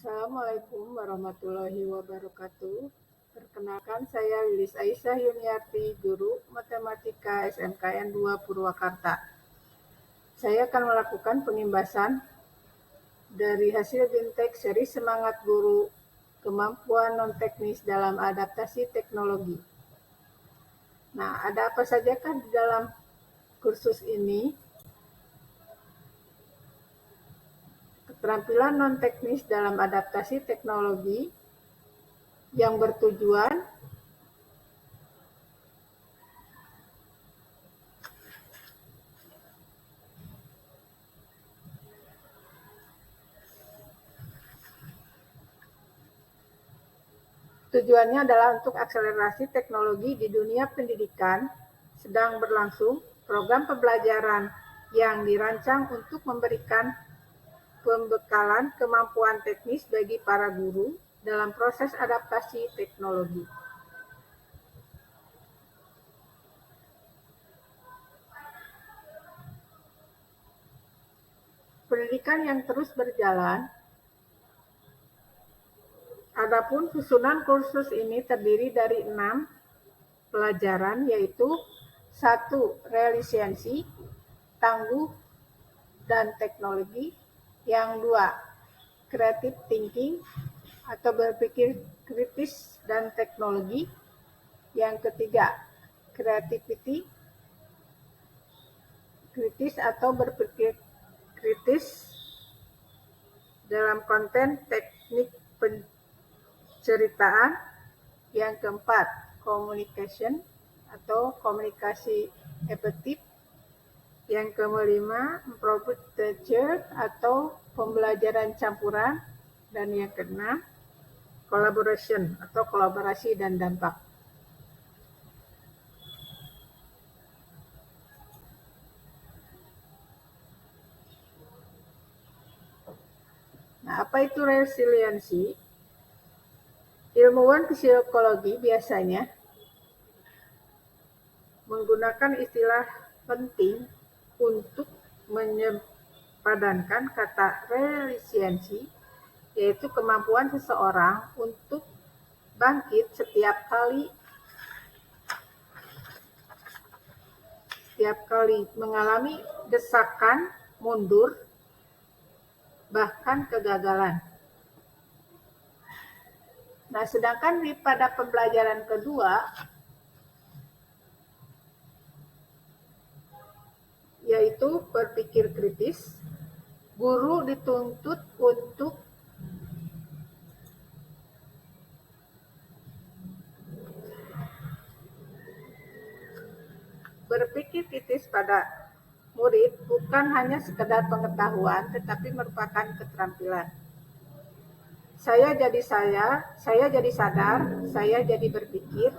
Assalamualaikum warahmatullahi wabarakatuh. Perkenalkan, saya Lilis Aisyah Yuniarti, Guru Matematika SMKN 2 Purwakarta. Saya akan melakukan penimbasan dari hasil BIMTEK seri Semangat Guru, Kemampuan Non-Teknis dalam Adaptasi Teknologi. Nah, ada apa sajakah di dalam kursus ini? Keterampilan non-teknis dalam adaptasi teknologi yang bertujuan Tujuannya adalah untuk akselerasi teknologi di dunia pendidikan sedang berlangsung, program pembelajaran yang dirancang untuk memberikan pembekalan kemampuan teknis bagi para guru dalam proses adaptasi teknologi. Pendidikan yang terus berjalan. Adapun susunan kursus ini terdiri dari 6 pelajaran, yaitu 1. Relisensi, tangguh, dan teknologi. Yang 2. Creative thinking atau berpikir kritis dan teknologi. Yang ketiga, creativity, kritis atau berpikir kritis dalam konten teknik penceritaan. Yang keempat, communication atau komunikasi efektif. Yang kelima, improve teacher atau pembelajaran campuran. Dan yang keenam, collaboration atau kolaborasi dan dampak. Nah, apa itu resiliensi? Ilmuwan psikologi biasanya menggunakan istilah penting untuk menyepadankan kata resiliensi, yaitu kemampuan seseorang untuk bangkit setiap kali mengalami desakan mundur, bahkan kegagalan. Nah, sedangkan pada pembelajaran kedua, yaitu berpikir kritis, guru dituntut untuk berpikir kritis pada murid bukan hanya sekedar pengetahuan, tetapi merupakan keterampilan. Saya jadi sadar, saya jadi berpikir.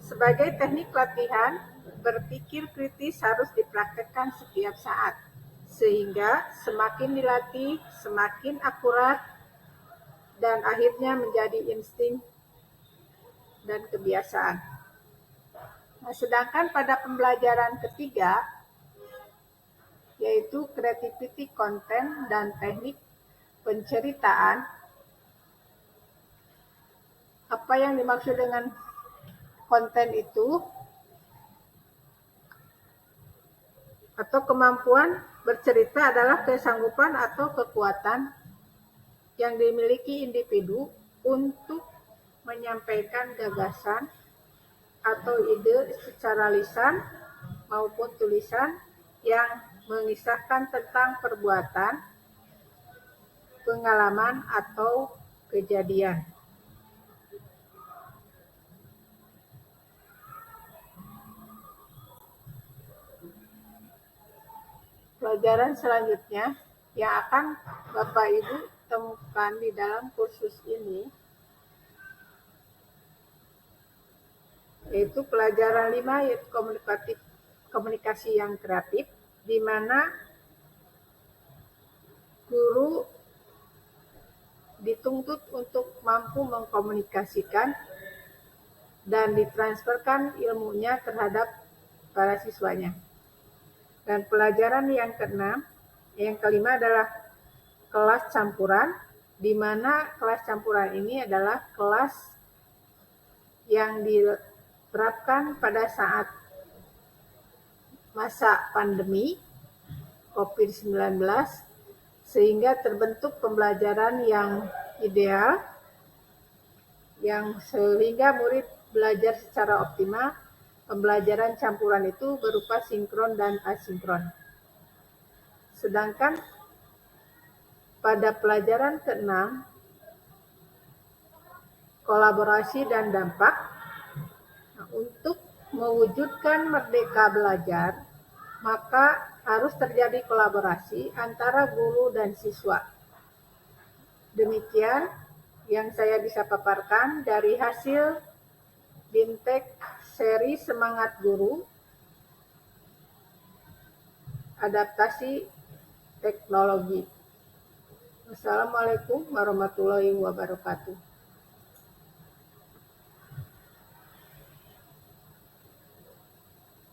Sebagai teknik latihan, berpikir kritis harus dipraktekkan setiap saat, sehingga semakin dilatih, semakin akurat, dan akhirnya menjadi insting dan kebiasaan. Nah, sedangkan pada pembelajaran ketiga, yaitu creativity, konten, dan teknik penceritaan. Apa yang dimaksud dengan konten itu? Atau kemampuan bercerita adalah kesanggupan atau kekuatan yang dimiliki individu untuk menyampaikan gagasan atau ide secara lisan maupun tulisan yang mengisahkan tentang perbuatan, pengalaman, atau kejadian. Pelajaran selanjutnya yang akan Bapak Ibu temukan di dalam kursus ini yaitu pelajaran 5, yaitu komunikasi yang kreatif, di mana guru dituntut untuk mampu mengkomunikasikan dan ditransferkan ilmunya terhadap para siswanya. Dan pelajaran yang kelima adalah kelas campuran, di mana kelas campuran ini adalah kelas yang diterapkan pada saat masa pandemi COVID-19, sehingga terbentuk pembelajaran yang ideal, yang sehingga murid belajar secara optimal. Pembelajaran campuran itu berupa sinkron dan asinkron. Sedangkan pada pelajaran ke-6, kolaborasi dan dampak, untuk mewujudkan merdeka belajar, maka harus terjadi kolaborasi antara guru dan siswa. Demikian yang saya bisa paparkan dari hasil BIMTEK seri Semangat Guru, adaptasi teknologi. Wassalamualaikum warahmatullahi wabarakatuh.